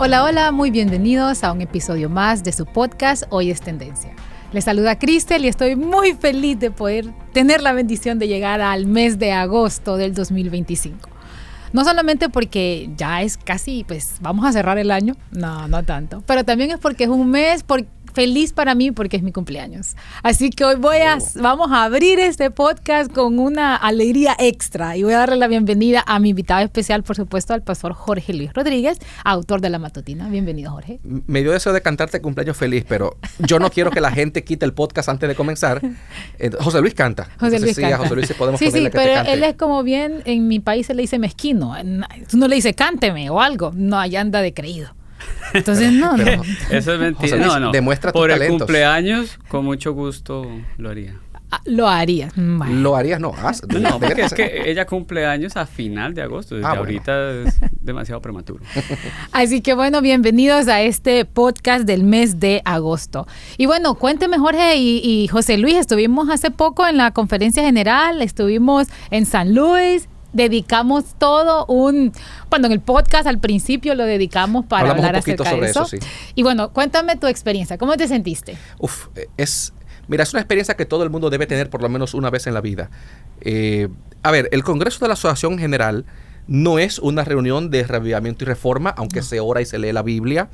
Hola, hola, muy bienvenidos a un episodio más de su podcast Hoy es Tendencia. Les saluda Cristel y estoy muy feliz de poder tener la bendición de llegar al mes de agosto del 2025. No solamente porque ya es casi, pues vamos a cerrar el año, no tanto, pero también es porque es un mes feliz para mí porque es mi cumpleaños. Así que hoy vamos a abrir este podcast con una alegría extra y voy a darle la bienvenida a mi invitado especial, por supuesto, al pastor Jorge Luis Rodríguez, autor de La Matutina. Bienvenido, Jorge. Me dio deseo de cantarte cumpleaños feliz, pero yo no quiero que la gente quite el podcast antes de comenzar. José Luis canta. José Luis canta. A José Luis podemos ponerle que pero te cante. Él es como bien, en mi país se le dice mezquino. Tú no le dices cánteme o algo. No, allá anda de creído. Entonces, no. Eso es mentira. Luis, no. Demuestra tus Por el talentos. cumpleaños, con mucho gusto lo haría. Lo harías. Bueno. Lo harías, no. No, porque es que ella cumple años a final de agosto. Desde ahorita es demasiado prematuro. Así que bueno, bienvenidos a este podcast del mes de agosto. Y bueno, cuénteme, Jorge y José Luis, estuvimos hace poco en la conferencia general, estuvimos en San Luis. Dedicamos en el podcast al principio lo dedicamos para hablar acerca de eso. Sí. Y bueno, cuéntame tu experiencia, ¿cómo te sentiste? Mira, es una experiencia que todo el mundo debe tener por lo menos una vez en la vida. El Congreso de la Asociación General no es una reunión de reavivamiento y reforma, aunque se ora y se lee la Biblia.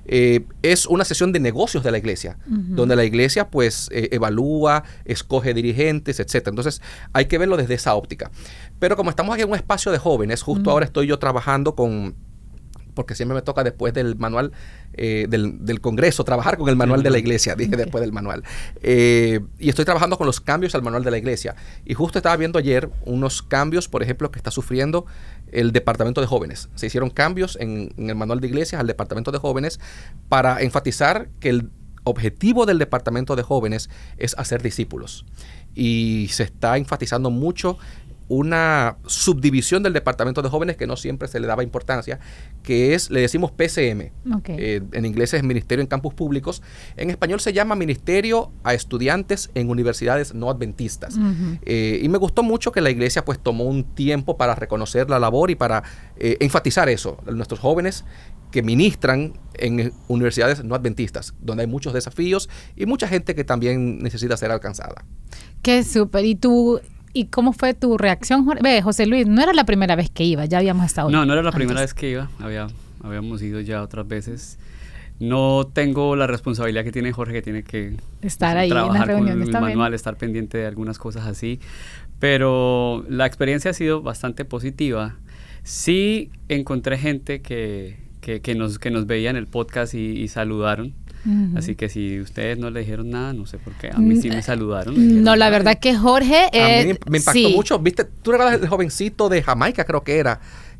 Es una sesión de negocios de la iglesia, donde la iglesia pues evalúa, escoge dirigentes, etc. Entonces hay que verlo desde esa óptica. Pero como estamos aquí en un espacio de jóvenes, justo ahora estoy yo trabajando porque siempre me toca después del manual del Congreso, trabajar con el manual de la iglesia, después del manual. Y estoy trabajando con los cambios al manual de la iglesia. Y justo estaba viendo ayer unos cambios, por ejemplo, que está sufriendo el departamento de jóvenes. Se hicieron cambios en el manual de iglesias al departamento de jóvenes para enfatizar que el objetivo del departamento de jóvenes es hacer discípulos. Y se está enfatizando mucho una subdivisión del departamento de jóvenes que no siempre se le daba importancia, que le decimos PCM. Okay. En inglés es Ministerio en Campus Públicos. En español se llama Ministerio a Estudiantes en Universidades No Adventistas. Y me gustó mucho que la iglesia pues tomó un tiempo para reconocer la labor y para enfatizar eso. Nuestros jóvenes que ministran en universidades no adventistas, donde hay muchos desafíos y mucha gente que también necesita ser alcanzada. Qué súper. ¿Y cómo fue tu reacción, José Luis? No era la primera vez que iba, ya habíamos estado. No era la primera vez que iba, habíamos ido ya otras veces. No tengo la responsabilidad que tiene Jorge, que tiene que estar ahí en las reuniones, con el manual, estar pendiente de algunas cosas así. Pero la experiencia ha sido bastante positiva. Sí encontré gente que nos veía en el podcast y saludaron. Así que si ustedes no le dijeron nada, no sé por qué. A mí sí me saludaron. No, la verdad que Jorge... a mí me impactó mucho. ¿Viste? ¿Tú recuerdas el jovencito de Jamaica, creo que era?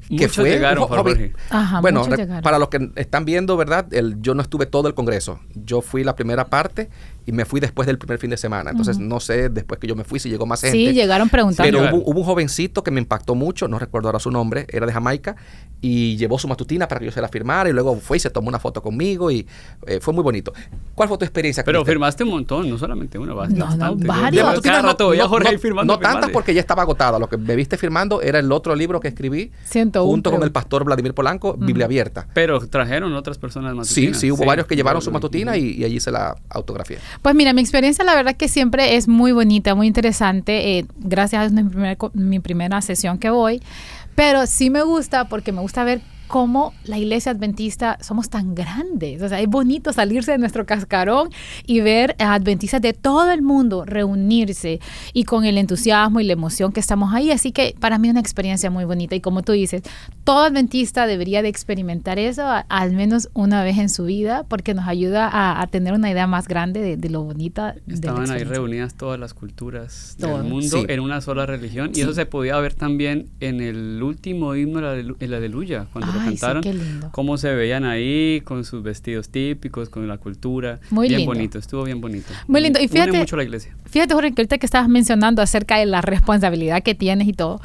Muchos llegaron por Jorge. Ajá, bueno, para los que están viendo, ¿verdad? Yo no estuve todo el congreso. Yo fui la primera parte y me fui después del primer fin de semana. Entonces, no sé, después que yo me fui, si llegó más gente. Sí, llegaron preguntando. Pero hubo un jovencito que me impactó mucho, no recuerdo ahora su nombre, era de Jamaica, y llevó su matutina para que yo se la firmara, y luego fue y se tomó una foto conmigo, y fue muy bonito. ¿Cuál fue tu experiencia? Pero firmaste un montón, no solamente una, bastante. No, varios. Cada rato veía a Jorge ahí firmando. No tantas porque ya estaba agotada. Lo que me viste firmando era el otro libro que escribí, 101, junto con el pastor Vladimir Polanco, Biblia Abierta. Pero trajeron otras personas matutinas. Sí, hubo varios que llevaron su matutina y allí se la autografié. Pues mira, mi experiencia la verdad que siempre es muy bonita, muy interesante. Gracias a Dios, mi primera sesión que voy. Pero sí me gusta porque me gusta ver cómo la iglesia adventista somos tan grandes. O sea, es bonito salirse de nuestro cascarón y ver a adventistas de todo el mundo reunirse y con el entusiasmo y la emoción que estamos ahí. Así que para mí es una experiencia muy bonita. Y como tú dices, todo adventista debería de experimentar eso al menos una vez en su vida porque nos ayuda a tener una idea más grande de lo bonita. Estaban ahí reunidas todas las culturas del mundo en una sola religión. Y eso se podía ver también en el último himno, el Aleluya, cuando lo cantaron, sí, qué lindo. Cómo se veían ahí con sus vestidos típicos, con la cultura. Muy bien lindo. Bonito, estuvo bien bonito. Muy lindo. Y fíjate, une mucho la iglesia. Fíjate, Jorge, que ahorita que estabas mencionando acerca de la responsabilidad que tienes y todo,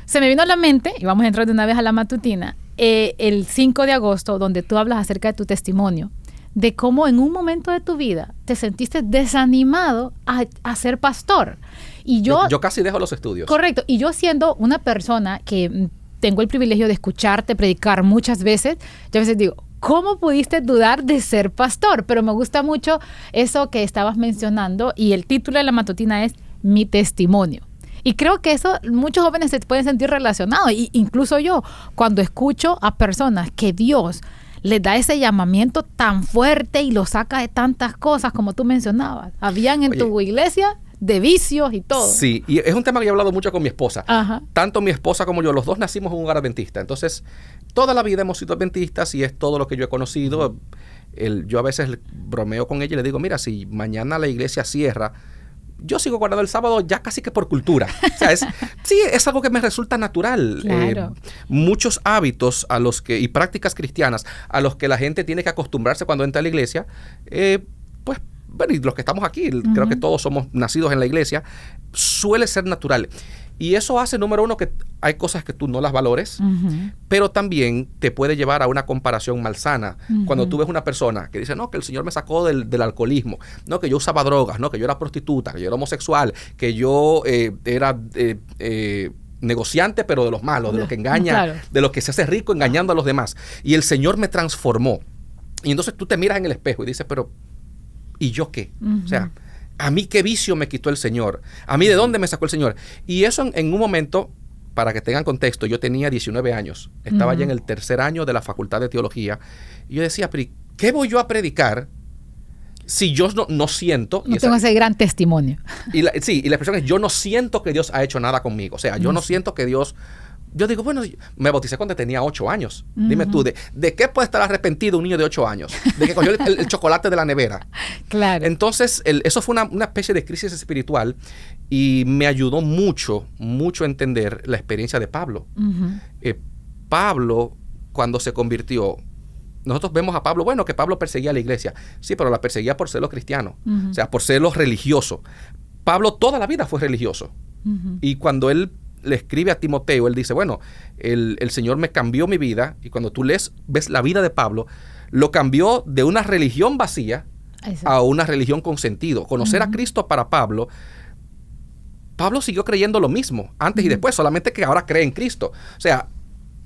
se me vino a la mente, y vamos a entrar de una vez a la matutina, el 5 de agosto, donde tú hablas acerca de tu testimonio, de cómo en un momento de tu vida te sentiste desanimado a ser pastor. Y yo casi dejo los estudios. Correcto. Y yo siendo una persona que tengo el privilegio de escucharte predicar muchas veces, yo a veces digo, ¿cómo pudiste dudar de ser pastor? Pero me gusta mucho eso que estabas mencionando y el título de la matutina es Mi testimonio. Y creo que eso muchos jóvenes se pueden sentir relacionados, y incluso yo, cuando escucho a personas que Dios les da ese llamamiento tan fuerte y los saca de tantas cosas como tú mencionabas. Habían en tu iglesia de vicios y todo. Sí, y es un tema que yo he hablado mucho con mi esposa. Ajá. Tanto mi esposa como yo, los dos nacimos en un hogar adventista. Entonces, toda la vida hemos sido adventistas y es todo lo que yo he conocido. Yo a veces bromeo con ella y le digo, mira, si mañana la iglesia cierra, yo sigo guardando el sábado ya casi que por cultura. O sea, es algo que me resulta natural. Claro. Muchos hábitos y prácticas cristianas a los que la gente tiene que acostumbrarse cuando entra a la iglesia, pues, bueno, y los que estamos aquí, creo que todos somos nacidos en la iglesia, suele ser natural. Y eso hace, número uno, que hay cosas que tú no las valores, pero también te puede llevar a una comparación malsana. Cuando tú ves una persona que dice, no, que el Señor me sacó del alcoholismo, no, que yo usaba drogas, no, que yo era prostituta, que yo era homosexual, que yo era negociante, pero de los malos, de los que engaña, claro, de los que se hace rico engañando a los demás. Y el Señor me transformó. Y entonces tú te miras en el espejo y dices, pero ¿y yo qué? O sea, ¿a mí qué vicio me quitó el Señor? ¿A mí de dónde me sacó el Señor? Y eso en un momento, para que tengan contexto, yo tenía 19 años. Estaba ya en el tercer año de la Facultad de Teología. Y yo decía, pero ¿qué voy yo a predicar si yo no siento? No tengo ese gran testimonio. Y la expresión es, yo no siento que Dios ha hecho nada conmigo. O sea, yo no siento que Dios... Yo digo, bueno, me bauticé cuando tenía 8 años. Dime tú, ¿de qué puede estar arrepentido un niño de 8 años? De que cogió el chocolate de la nevera. Claro. Entonces, eso fue una especie de crisis espiritual y me ayudó mucho a entender la experiencia de Pablo. Pablo, cuando se convirtió, nosotros vemos a Pablo, bueno, que Pablo perseguía a la iglesia. Sí, pero la perseguía por ser lo cristiano. O sea, por ser lo religioso. Pablo toda la vida fue religioso. Y cuando él le escribe a Timoteo, él dice, bueno, el Señor me cambió mi vida, y cuando tú ves la vida de Pablo, lo cambió de una religión vacía a una religión con sentido. Conocer a Cristo para Pablo siguió creyendo lo mismo, antes y después, solamente que ahora cree en Cristo. O sea,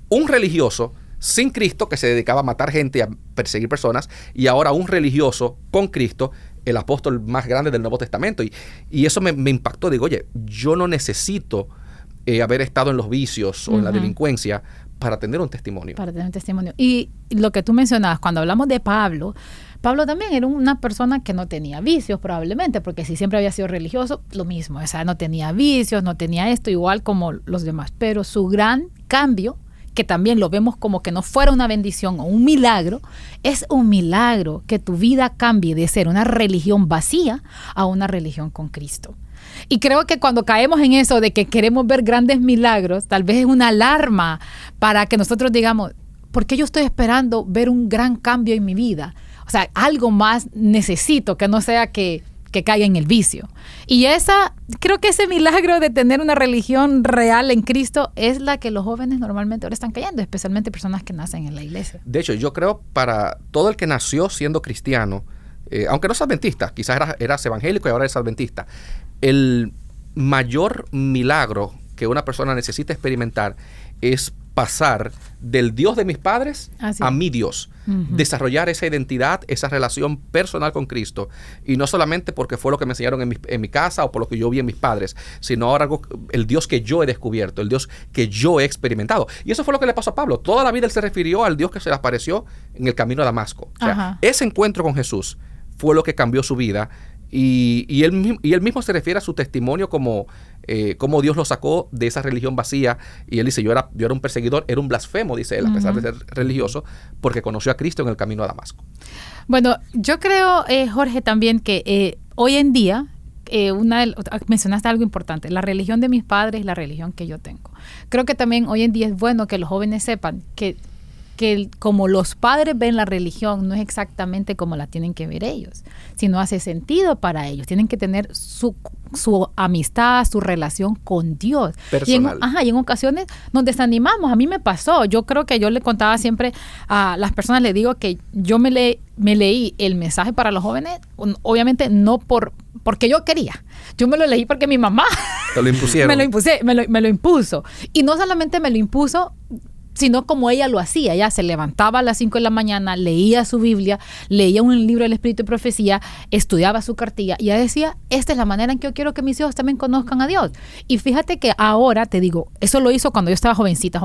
un religioso sin Cristo que se dedicaba a matar gente y a perseguir personas, y ahora un religioso con Cristo, el apóstol más grande del Nuevo Testamento. Y eso me impactó. Digo, oye, yo no necesito haber estado en los vicios o en la delincuencia para tener un testimonio. Para tener un testimonio. Y lo que tú mencionabas, cuando hablamos de Pablo también era una persona que no tenía vicios probablemente, porque si siempre había sido religioso, lo mismo. O sea, no tenía vicios, no tenía esto, igual como los demás. Pero su gran cambio, que también lo vemos como que no fuera una bendición o un milagro, es un milagro que tu vida cambie de ser una religión vacía a una religión con Cristo. Y creo que cuando caemos en eso de que queremos ver grandes milagros, tal vez es una alarma para que nosotros digamos, ¿por qué yo estoy esperando ver un gran cambio en mi vida? O sea, algo más necesito que no sea que caiga en el vicio. Y creo que ese milagro de tener una religión real en Cristo es la que los jóvenes normalmente ahora están cayendo, especialmente personas que nacen en la iglesia. De hecho, yo creo para todo el que nació siendo cristiano, aunque no es adventista, quizás eras evangélico y ahora eres adventista, el mayor milagro que una persona necesita experimentar es pasar del Dios de mis padres a mi Dios. Desarrollar esa identidad, esa relación personal con Cristo. Y no solamente porque fue lo que me enseñaron en mi casa o por lo que yo vi en mis padres, sino ahora el Dios que yo he descubierto, el Dios que yo he experimentado. Y eso fue lo que le pasó a Pablo. Toda la vida él se refirió al Dios que se le apareció en el camino a Damasco. O sea, ese encuentro con Jesús fue lo que cambió su vida. Y él mismo se refiere a su testimonio como Dios lo sacó de esa religión vacía. Y él dice, yo era un perseguidor, era un blasfemo, dice él, a pesar de ser religioso, porque conoció a Cristo en el camino a Damasco. Bueno, yo creo, Jorge, también que hoy en día, mencionaste algo importante, la religión de mis padres y la religión que yo tengo. Creo que también hoy en día es bueno que los jóvenes sepan que como los padres ven la religión, no es exactamente como la tienen que ver ellos, sino hace sentido para ellos. Tienen que tener su amistad, su relación con Dios. Personal. Y en ocasiones nos desanimamos. A mí me pasó. Yo creo que yo le contaba siempre a las personas, le digo que yo me leí el mensaje para los jóvenes, obviamente no porque yo quería. Yo me lo leí porque mi mamá te lo impusieron. me lo impuso. Y no solamente me lo impuso sino como ella lo hacía. Ella se levantaba a las 5 de la mañana, leía su Biblia, leía un libro del Espíritu de Profecía, estudiaba su cartilla y ella decía, esta es la manera en que yo quiero que mis hijos también conozcan a Dios. Y fíjate que ahora, te digo, eso lo hizo cuando yo estaba jovencita.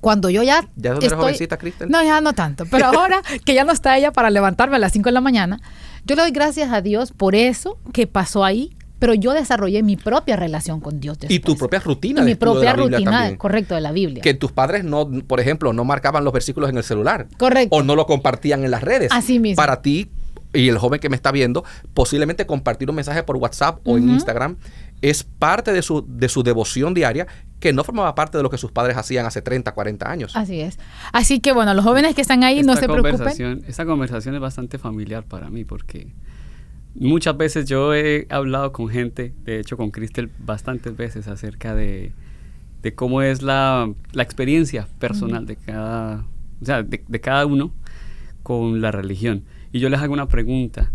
Cuando yo ya ¿Ya no eres jovencita, Cristel? No, ya no tanto. Pero ahora que ya no está ella para levantarme a las 5 de la mañana, yo le doy gracias a Dios por eso que pasó ahí, pero yo desarrollé mi propia relación con Dios después. Y tu propia rutina. Y mi propia de la rutina, también. correcto, de la Biblia. Que tus padres no, por ejemplo, no marcaban los versículos en el celular. Correcto. O no lo compartían en las redes. Así mismo. Para ti y el joven que me está viendo, posiblemente compartir un mensaje por WhatsApp o en Instagram es parte de su devoción diaria, que no formaba parte de lo que sus padres hacían hace 30, 40 años. Así es. Así que bueno, los jóvenes que están ahí no se preocupen. Esta conversación es bastante familiar para mí porque muchas veces yo he hablado con gente, de hecho con Cristel bastantes veces, acerca de cómo es la experiencia personal de cada, o sea, de cada uno con la religión. Y yo les hago una pregunta.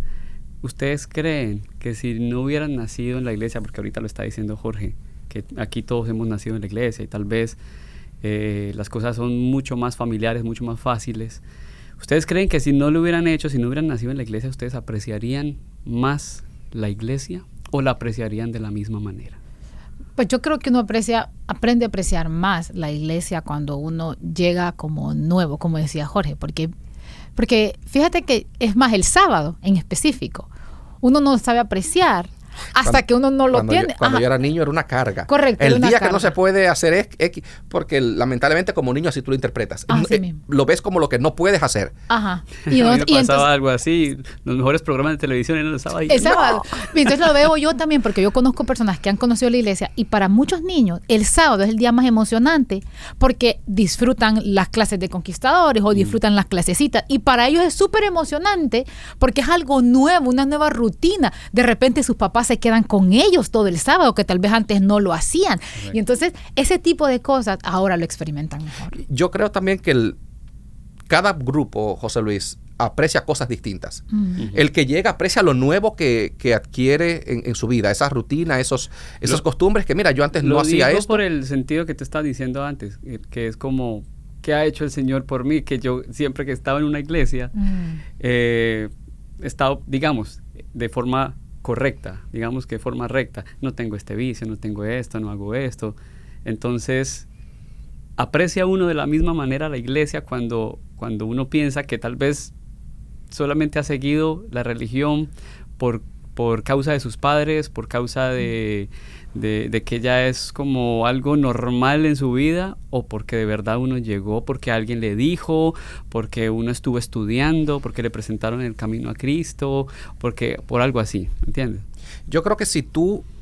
¿Ustedes creen que si no hubieran nacido en la iglesia, porque ahorita lo está diciendo Jorge, que aquí todos hemos nacido en la iglesia y tal vez las cosas son mucho más familiares, mucho más fáciles, ¿ustedes creen que si no lo hubieran hecho, si no hubieran nacido en la iglesia, ustedes apreciarían más la iglesia o la apreciarían de la misma manera? Pues yo creo que uno aprende a apreciar más la iglesia cuando uno llega como nuevo, como decía Jorge, porque fíjate que es más el sábado en específico. Uno no sabe apreciar hasta que uno no lo tiene. Cuando yo era niño era una carga. Correcto. El día que no se puede hacer X, porque lamentablemente como niño así tú lo interpretas. Lo ves como lo que no puedes hacer. Ajá. Y a mí me pasaba entonces, algo así. Los mejores programas de televisión eran los sábados. El sábado. Entonces lo veo yo también, porque yo conozco personas que han conocido la iglesia y para muchos niños el sábado es el día más emocionante porque disfrutan las clases de conquistadores o disfrutan las clasecitas y para ellos es súper emocionante porque es algo nuevo, una nueva rutina. De repente sus papás se quedan con ellos todo el sábado, que tal vez antes no lo hacían. Correcto. Y entonces, ese tipo de cosas ahora lo experimentan mejor. Yo creo también que cada grupo, José Luis, aprecia cosas distintas. El que llega aprecia lo nuevo que adquiere en su vida, esa rutina, esos costumbres que, mira, yo antes no hacía esto. Por el sentido que te estaba diciendo antes, que es como, ¿qué ha hecho el Señor por mí? Que yo siempre que estaba en una iglesia, he estado, digamos, de forma correcta, digamos que de forma recta, no tengo este vicio, no tengo esto, no hago esto. Entonces, aprecia uno de la misma manera la iglesia cuando uno piensa que tal vez solamente ha seguido la religión por causa de sus padres, por causa de que ya es como algo normal en su vida, o porque de verdad uno llegó porque alguien le dijo, porque uno estuvo estudiando, porque le presentaron el camino a Cristo, por algo así, ¿entiendes? Yo creo que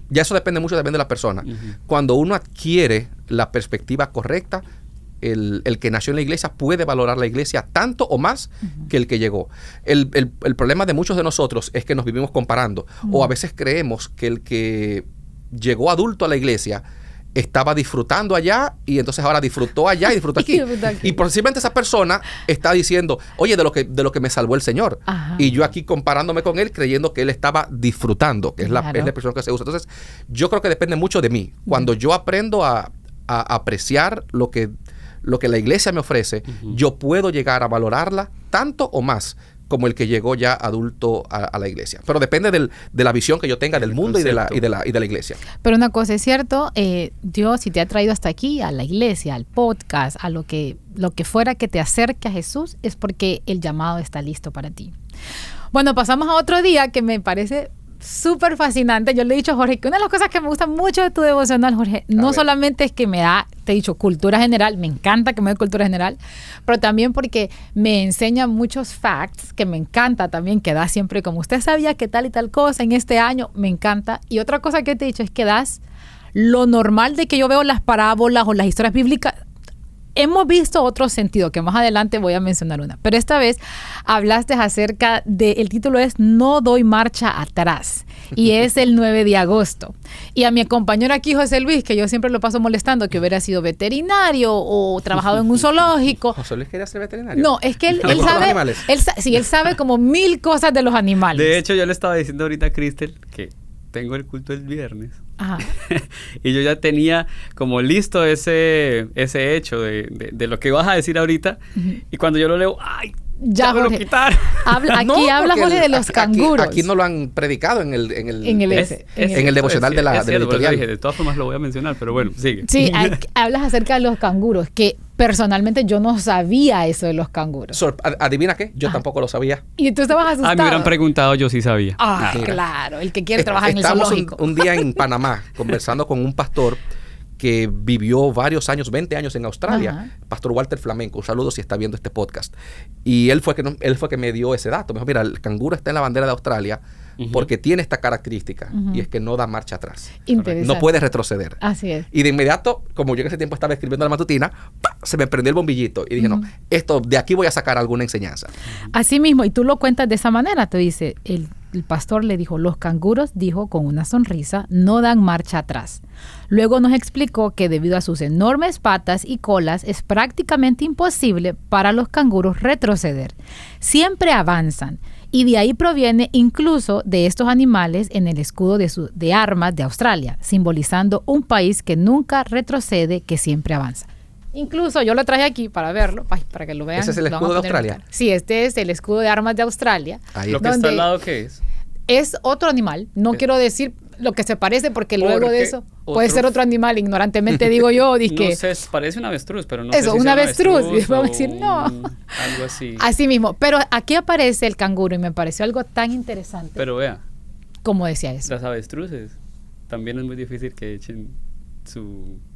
ya eso depende mucho de la persona. Cuando uno adquiere la perspectiva correcta, el que nació en la iglesia puede valorar la iglesia tanto o más que el que llegó. El problema de muchos de nosotros es que nos vivimos comparando, o a veces creemos que el que llegó adulto a la iglesia estaba disfrutando allá y entonces ahora disfrutó allá y disfrutó aquí. Y posiblemente esa persona está diciendo, oye, de lo que me salvó el Señor. Ajá. Y yo aquí comparándome con él creyendo que él estaba disfrutando, que es la expresión que se usa. Entonces, yo creo que depende mucho de mí. Cuando yo aprendo a apreciar lo que la iglesia me ofrece, yo puedo llegar a valorarla tanto o más como el que llegó ya adulto a la iglesia. Pero depende de la visión que yo tenga del mundo y de la iglesia. Pero una cosa es cierto, Dios, si te ha traído hasta aquí, a la iglesia, al podcast, a lo que fuera que te acerque a Jesús, es porque el llamado está listo para ti. Bueno, pasamos a otro día que me parece súper fascinante. Yo le he dicho a Jorge que una de las cosas que me gusta mucho de tu devocional, Jorge, no solamente es que me da, te he dicho, cultura general, me encanta que me dé cultura general, pero también porque me enseña muchos facts, que me encanta también, que da siempre como usted sabía que tal y tal cosa en este año, me encanta. Y otra cosa que te he dicho es que das lo normal de que yo veo las parábolas o las historias bíblicas. Hemos visto otro sentido, que más adelante voy a mencionar una. Pero esta vez hablaste acerca el título es No doy marcha atrás. Y es el 9 de agosto. Y a mi compañero aquí, José Luis, que yo siempre lo paso molestando, que hubiera sido veterinario o trabajado en un zoológico. ¿José Luis quería ser veterinario? No, es que él sabe, él sabe como 1000 cosas de los animales. De hecho, yo le estaba diciendo ahorita a Cristel que tengo el culto el viernes. Ajá. Y yo ya tenía como listo ese hecho de lo que vas a decir ahorita. Y cuando yo lo leo, ¡ay! Ya, me lo Jorge. quitaron. Aquí habla Jorge de los canguros. Aquí no lo han predicado en el devocional es, de la cierto, editorial. dije, de todas formas lo voy a mencionar, pero bueno, sigue. Sí, hablas acerca de los canguros, que personalmente yo no sabía eso de los canguros. ¿Adivina qué? Yo tampoco lo sabía. Y tú estabas asustado. Me hubieran preguntado, yo sí sabía. Claro, el que quiere trabajar en el Estamos zoológico. un día en Panamá conversando con un pastor que vivió varios años, 20 años en Australia, Ajá. Pastor Walter Flamenco, un saludo si está viendo este podcast. Y él fue que me dio ese dato. Me dijo, mira, el canguro está en la bandera de Australia porque tiene esta característica y es que no da marcha atrás. Interesante. No puede retroceder. Así es. Y de inmediato, como yo en ese tiempo estaba escribiendo la matutina, ¡pah!, se me prendió el bombillito y dije, no, esto de aquí voy a sacar alguna enseñanza. Así mismo, y tú lo cuentas de esa manera, te dice, el pastor le dijo, los canguros, dijo con una sonrisa, no dan marcha atrás. Luego nos explicó que debido a sus enormes patas y colas es prácticamente imposible para los canguros retroceder. Siempre avanzan. Y de ahí proviene incluso de estos animales en el escudo de armas de Australia, simbolizando un país que nunca retrocede, que siempre avanza. Incluso yo lo traje aquí para verlo, para que lo vean. ¿Ese es el escudo de Australia? Sí, este es el escudo de armas de Australia. Ahí Lo que está al lado, ¿qué es? Es otro animal. No quiero decir lo que se parece porque luego de eso puede ser otro animal. Ignorantemente digo yo. No sé, parece un avestruz, pero no eso, sé si un avestruz. Y o vamos a decir, no. Algo así. Así mismo. Pero aquí aparece el canguro y me pareció algo tan interesante. Pero vea. Como decía eso. Las avestruces también es muy difícil que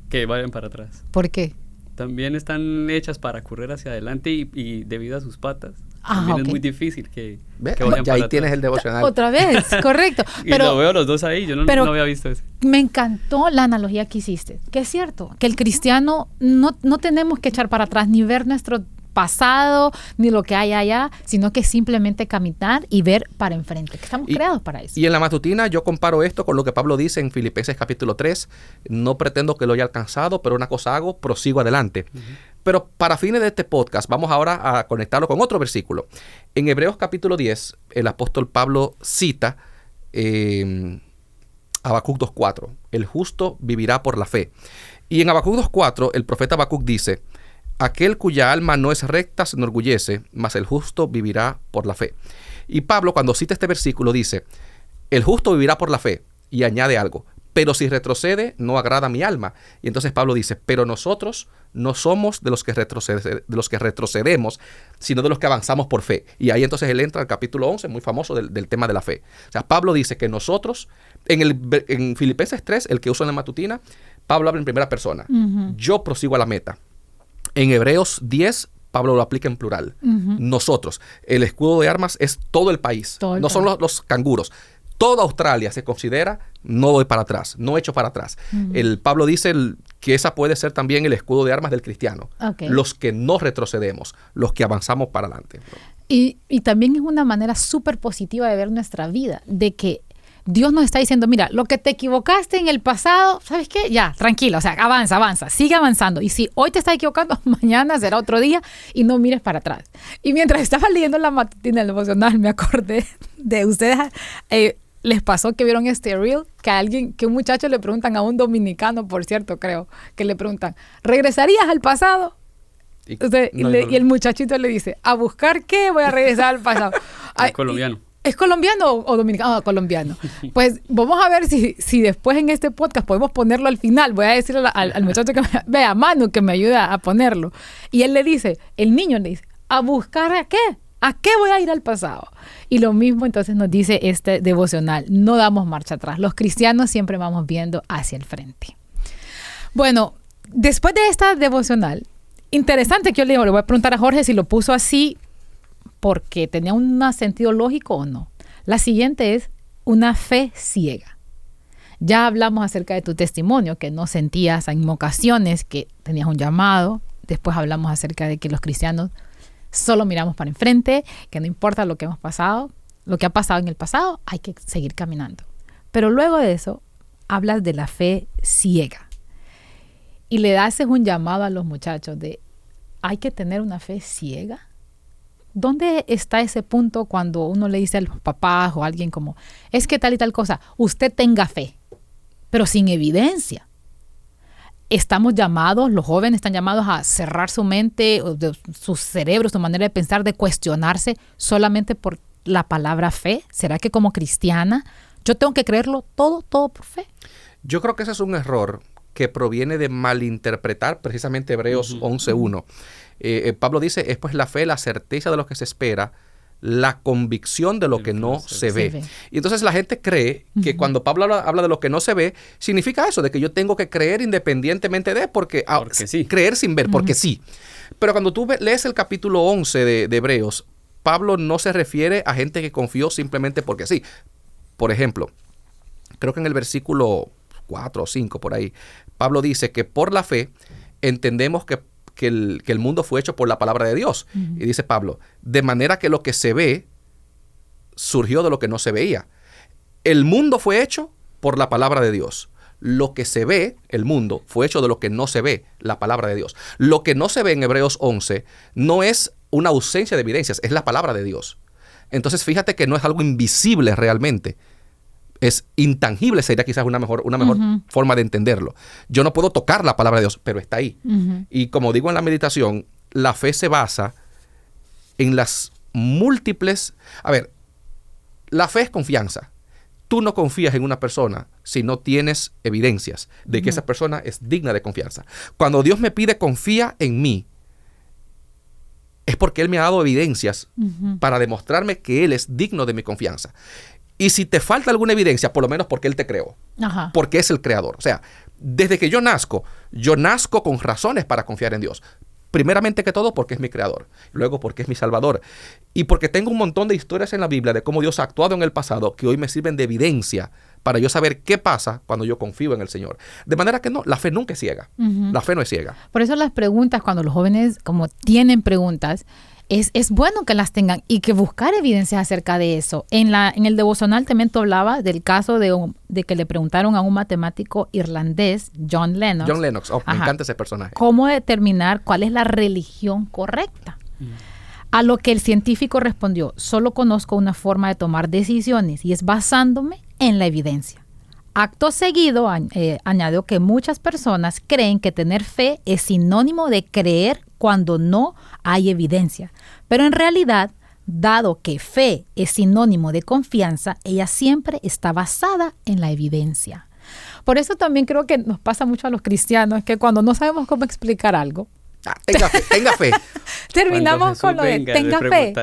que vayan para atrás. ¿Por qué? También están hechas para correr hacia adelante y debido a sus patas. Ah, también ok. es muy difícil que ¿Ve? vayan Ya para ahí atrás. tienes el devocional. Otra vez, correcto. Y Pero lo veo los dos ahí, yo no había visto eso. me encantó la analogía que hiciste, que es cierto, que el cristiano no tenemos que echar para atrás ni ver nuestro pasado, ni lo que hay allá, sino que simplemente caminar y ver para enfrente, que estamos creados para eso. Y en la matutina yo comparo esto con lo que Pablo dice en Filipenses capítulo 3, no pretendo que lo haya alcanzado, pero una cosa hago, prosigo adelante. Pero para fines de este podcast, vamos ahora a conectarlo con otro versículo. En Hebreos capítulo 10, el apóstol Pablo cita Habacuc 2:4, el justo vivirá por la fe. Y en Habacuc 2:4, el profeta Habacuc dice, aquel cuya alma no es recta se enorgullece, mas el justo vivirá por la fe. Y Pablo, cuando cita este versículo, dice, el justo vivirá por la fe, y añade algo, pero si retrocede, no agrada a mi alma. Y entonces Pablo dice, pero nosotros no somos de los que retrocedemos, sino de los que avanzamos por fe. Y ahí entonces él entra al capítulo 11, muy famoso del tema de la fe. O sea, Pablo dice que nosotros, en Filipenses 3, el que uso en la matutina, Pablo habla en primera persona. Yo prosigo a la meta. En Hebreos 10, Pablo lo aplica en plural. Nosotros. El escudo de armas es todo el país. No son los canguros. Toda Australia se considera, no voy para atrás, no echo para atrás. Pablo dice que esa puede ser también el escudo de armas del cristiano. Okay. Los que no retrocedemos, los que avanzamos para adelante. Y también es una manera súper positiva de ver nuestra vida, de que Dios nos está diciendo, mira, lo que te equivocaste en el pasado, ¿sabes qué? Ya, tranquilo, o sea, avanza, sigue avanzando. Y si hoy te estás equivocando, mañana será otro día y no mires para atrás. Y mientras estaba leyendo la matutina del devocional, me acordé de ustedes, les pasó que vieron este reel, que un muchacho le preguntan a un dominicano, por cierto, creo, que le preguntan, ¿regresarías al pasado? Y el muchachito le dice, ¿a buscar qué? Voy a regresar al pasado. Colombiano. ¿Es colombiano o dominicano? Ah, colombiano. Pues vamos a ver si después en este podcast podemos ponerlo al final. Voy a decirle al muchacho que vea, Manu, que me ayuda a ponerlo. Y él le dice, el niño le dice, ¿a buscar a qué? ¿A qué voy a ir al pasado? Y lo mismo entonces nos dice este devocional, no damos marcha atrás. Los cristianos siempre vamos viendo hacia el frente. Bueno, después de esta devocional, interesante que yo le voy a preguntar a Jorge si lo puso así porque tenía un sentido lógico o no. La siguiente es una fe ciega. Ya hablamos acerca de tu testimonio, que no sentías en ocasiones que tenías un llamado. Después hablamos acerca de que los cristianos solo miramos para enfrente, que no importa lo que hemos pasado, lo que ha pasado en el pasado, hay que seguir caminando. Pero luego de eso, hablas de la fe ciega. Y le haces un llamado a los muchachos de, ¿hay que tener una fe ciega? ¿Dónde está ese punto cuando uno le dice a los papás o a alguien como, es que tal y tal cosa, usted tenga fe, pero sin evidencia? Estamos llamados, los jóvenes están llamados a cerrar su mente, su cerebro, su manera de pensar, de cuestionarse solamente por la palabra fe. ¿Será que como cristiana yo tengo que creerlo todo por fe? Yo creo que ese es un error que proviene de malinterpretar precisamente Hebreos 11:1. Pablo dice, es pues la fe, la certeza de lo que se espera, la convicción de lo que no se ve. Y entonces la gente cree que cuando Pablo habla de lo que no se ve, significa eso, de que yo tengo que creer independientemente de, porque sí. Creer sin ver, porque sí. Pero cuando tú lees el capítulo 11 de Hebreos, Pablo no se refiere a gente que confió simplemente porque sí. Por ejemplo, creo que en el versículo 4 o 5 por ahí, Pablo dice que por la fe entendemos que el mundo fue hecho por la palabra de Dios. Y dice Pablo, de manera que lo que se ve surgió de lo que no se veía. El mundo fue hecho por la palabra de Dios. Lo que se ve, el mundo, fue hecho de lo que no se ve, la palabra de Dios. Lo que no se ve en Hebreos 11 no es una ausencia de evidencias, es la palabra de Dios. Entonces fíjate que no es algo invisible realmente. Es intangible, sería quizás una mejor forma de entenderlo. Yo no puedo tocar la palabra de Dios, pero está ahí. Y como digo en la meditación, la fe se basa en las múltiples... A ver, la fe es confianza. Tú no confías en una persona si no tienes evidencias de que esa persona es digna de confianza. Cuando Dios me pide confía en mí, es porque Él me ha dado evidencias para demostrarme que Él es digno de mi confianza. Y si te falta alguna evidencia, por lo menos porque Él te creó, porque es el creador. O sea, desde que yo nazco con razones para confiar en Dios. Primeramente que todo porque es mi creador, luego porque es mi salvador y porque tengo un montón de historias en la Biblia de cómo Dios ha actuado en el pasado que hoy me sirven de evidencia para yo saber qué pasa cuando yo confío en el Señor. De manera que no, la fe nunca es ciega, la fe no es ciega. Por eso las preguntas, cuando los jóvenes como tienen preguntas, es bueno que las tengan y que buscar evidencias acerca de eso. En el devocional también tú hablabas del caso de que le preguntaron a un matemático irlandés, John Lennox. John Lennox, me encanta ese personaje. ¿Cómo determinar cuál es la religión correcta? A lo que el científico respondió, solo conozco una forma de tomar decisiones y es basándome en la evidencia. Acto seguido, añadió que muchas personas creen que tener fe es sinónimo de creer cuando no hay evidencia. Pero en realidad, dado que fe es sinónimo de confianza, ella siempre está basada en la evidencia. Por eso también creo que nos pasa mucho a los cristianos, que cuando no sabemos cómo explicar algo, tenga fe. Terminamos con lo de tenga fe.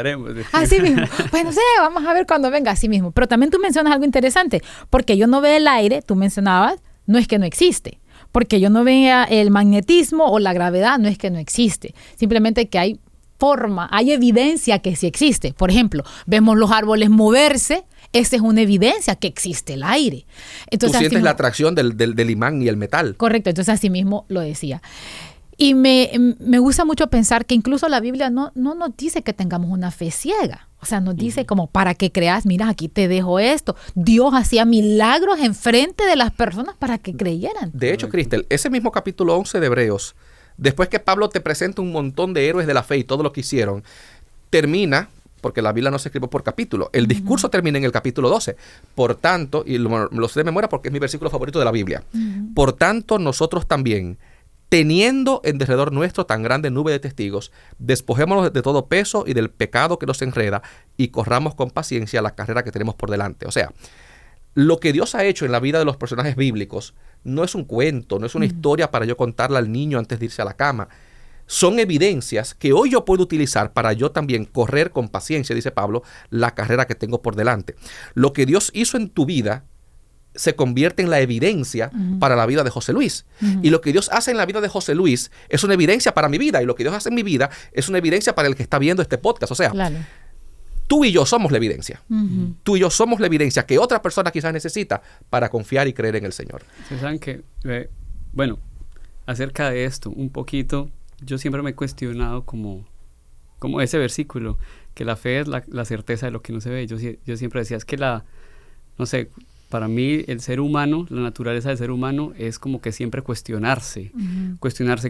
Así mismo. Bueno, sí, vamos a ver cuando venga, así mismo. Pero también tú mencionas algo interesante, porque yo no veo el aire, tú mencionabas, no es que no existe. Porque yo no vea el magnetismo o la gravedad, no es que no existe. Simplemente que hay forma, hay evidencia que sí existe. Por ejemplo, vemos los árboles moverse, esa es una evidencia que existe el aire. Entonces, tú sientes la atracción del imán y el metal. Correcto, entonces así mismo lo decía. Y me gusta mucho pensar que incluso la Biblia no nos dice que tengamos una fe ciega. O sea, nos dice como para que creas, mira, aquí te dejo esto. Dios hacía milagros enfrente de las personas para que creyeran. De hecho, Cristel, ese mismo capítulo 11 de Hebreos, después que Pablo te presenta un montón de héroes de la fe y todo lo que hicieron, termina, porque la Biblia no se escribió por capítulo, el discurso termina en el capítulo 12. Por tanto, y lo sé de memoria porque es mi versículo favorito de la Biblia, por tanto nosotros también, teniendo en derredor nuestro tan grande nube de testigos, despojémonos de todo peso y del pecado que nos enreda y corramos con paciencia la carrera que tenemos por delante. O sea, lo que Dios ha hecho en la vida de los personajes bíblicos no es un cuento, no es una historia para yo contarla al niño antes de irse a la cama. Son evidencias que hoy yo puedo utilizar para yo también correr con paciencia, dice Pablo, la carrera que tengo por delante. Lo que Dios hizo en tu vida se convierte en la evidencia para la vida de José Luis. Y lo que Dios hace en la vida de José Luis es una evidencia para mi vida. Y lo que Dios hace en mi vida es una evidencia para el que está viendo este podcast. O sea, tú y yo somos la evidencia. Tú y yo somos la evidencia que otra persona quizás necesita para confiar y creer en el Señor. ¿Se saben que, bueno, acerca de esto, un poquito, yo siempre me he cuestionado como ese versículo, que la fe es la certeza de lo que no se ve. Yo siempre decía, es que no sé, para mí el ser humano, la naturaleza del ser humano es como que siempre cuestionarse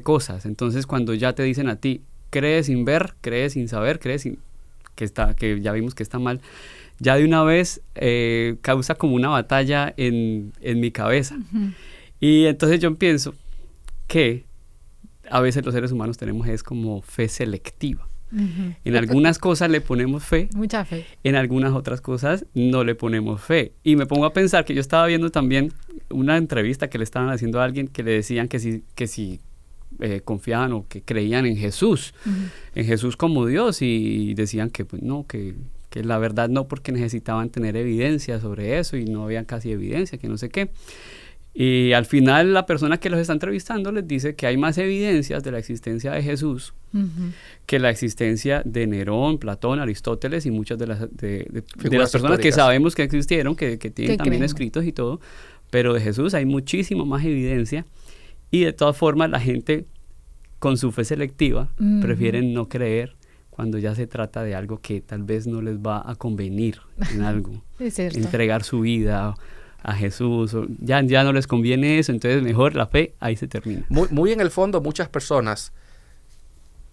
cosas. Entonces cuando ya te dicen a ti, crees sin ver, crees sin saber, que ya vimos que está mal, ya de una vez causa como una batalla en mi cabeza. Uh-huh. Y entonces yo pienso que a veces los seres humanos tenemos es como fe selectiva. Uh-huh. En algunas cosas le ponemos fe, mucha fe. En algunas otras cosas no le ponemos fe. Y me pongo a pensar que yo estaba viendo también una entrevista que le estaban haciendo a alguien que le decían que si confiaban o que creían en Jesús, uh-huh, en Jesús como Dios, y decían que pues no, que la verdad no, porque necesitaban tener evidencia sobre eso y no había casi evidencia, que no sé qué. Y al final la persona que los está entrevistando les dice que hay más evidencias de la existencia de Jesús, uh-huh, que la existencia de Nerón, Platón, Aristóteles y muchas de las personas históricas que sabemos que existieron, que tienen también escritos y todo, pero de Jesús hay muchísimo más evidencia. Y de todas formas la gente con su fe selectiva, uh-huh, prefieren no creer cuando ya se trata de algo que tal vez no les va a convenir en algo. Es cierto. Entregar su vida a Jesús, ya no les conviene eso, entonces mejor la fe ahí se termina. Muy en el fondo muchas personas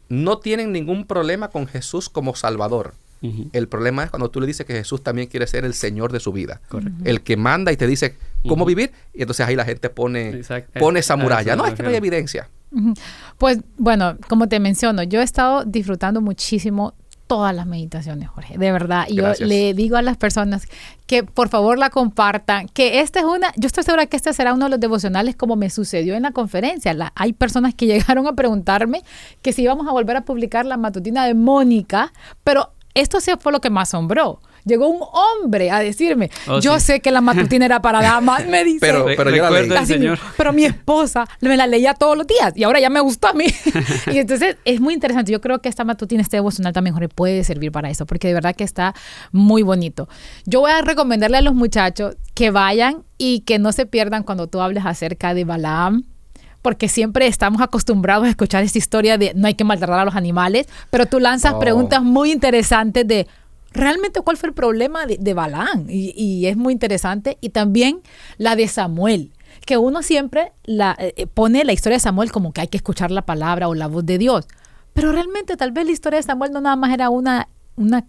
no tienen ningún problema con Jesús como Salvador. Uh-huh. El problema es cuando tú le dices que Jesús también quiere ser el Señor de su vida. Correcto. El que manda y te dice cómo, uh-huh, vivir, y entonces ahí la gente pone esa muralla. No, es que no hay evidencia. Uh-huh. Pues bueno, como te menciono, yo he estado disfrutando muchísimo todas las meditaciones, Jorge, de verdad. Y yo le digo a las personas que por favor la compartan, que yo estoy segura que este será uno de los devocionales como me sucedió en la conferencia. Hay personas que llegaron a preguntarme que si íbamos a volver a publicar la matutina de Mónica, pero esto sí fue lo que me asombró. Llegó un hombre a decirme, yo sé que la matutina era para damas, me dice. Pero yo la leí. Pero mi esposa me la leía todos los días y ahora ya me gustó a mí. Y entonces es muy interesante. Yo creo que esta matutina, este devocional también, Jorge, puede servir para eso, porque de verdad que está muy bonito. Yo voy a recomendarle a los muchachos que vayan y que no se pierdan cuando tú hables acerca de Balaam, porque siempre estamos acostumbrados a escuchar esta historia de no hay que maltratar a los animales, pero tú lanzas preguntas muy interesantes de realmente cuál fue el problema de Balaam, y es muy interesante. Y también la de Samuel, que uno siempre pone la historia de Samuel como que hay que escuchar la palabra o la voz de Dios, pero realmente tal vez la historia de Samuel no nada más era una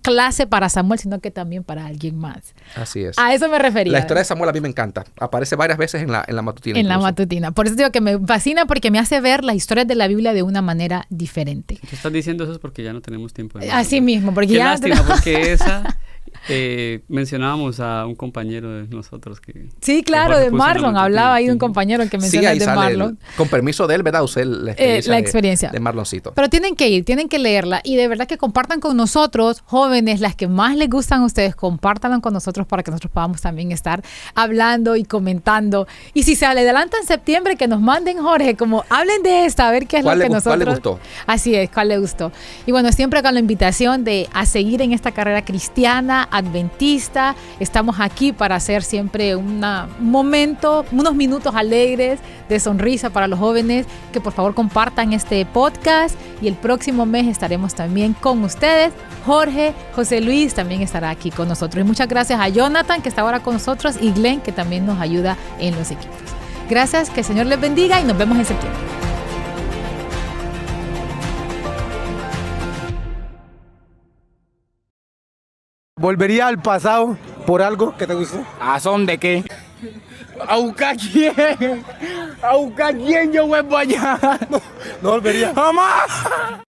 clase para Samuel, sino que también para alguien más. Así es. A eso me refería. La historia de Samuel a mí me encanta. Aparece varias veces en la matutina. En la matutina. Por eso digo que me fascina, porque me hace ver las historias de la Biblia de una manera diferente. ¿Te estás diciendo eso es porque ya no tenemos tiempo? Así mismo, porque Qué lástima, porque esa... mencionábamos a un compañero de nosotros que... Sí, claro, de Marlon. Hablaba ahí de un compañero que menciona de Marlon. Con permiso de él, ¿verdad? Usted la experiencia de Marloncito. Pero tienen que ir, tienen que leerla, y de verdad que compartan con nosotros, jóvenes, las que más les gustan a ustedes, compártanla con nosotros para que nosotros podamos también estar hablando y comentando. Y si se le adelanta en septiembre, que nos manden, Jorge, como hablen de esta, a ver qué es lo que nosotros... ¿Cuál le gustó? Así es, ¿cuál le gustó? Y bueno, siempre con la invitación a seguir en esta carrera cristiana, adventista. Estamos aquí para hacer siempre unos minutos alegres de sonrisa para los jóvenes, que por favor compartan este podcast, y el próximo mes estaremos también con ustedes. José Luis también estará aquí con nosotros, y muchas gracias a Jonathan, que está ahora con nosotros, y Glenn, que también nos ayuda en los equipos. Gracias, que el Señor les bendiga, y nos vemos en septiembre. ¿Volvería al pasado por algo que te gustó? ¿A son de qué? ¿A buscar quién? ¿A buscar quién yo vuelvo allá? No volvería. ¡Jamás!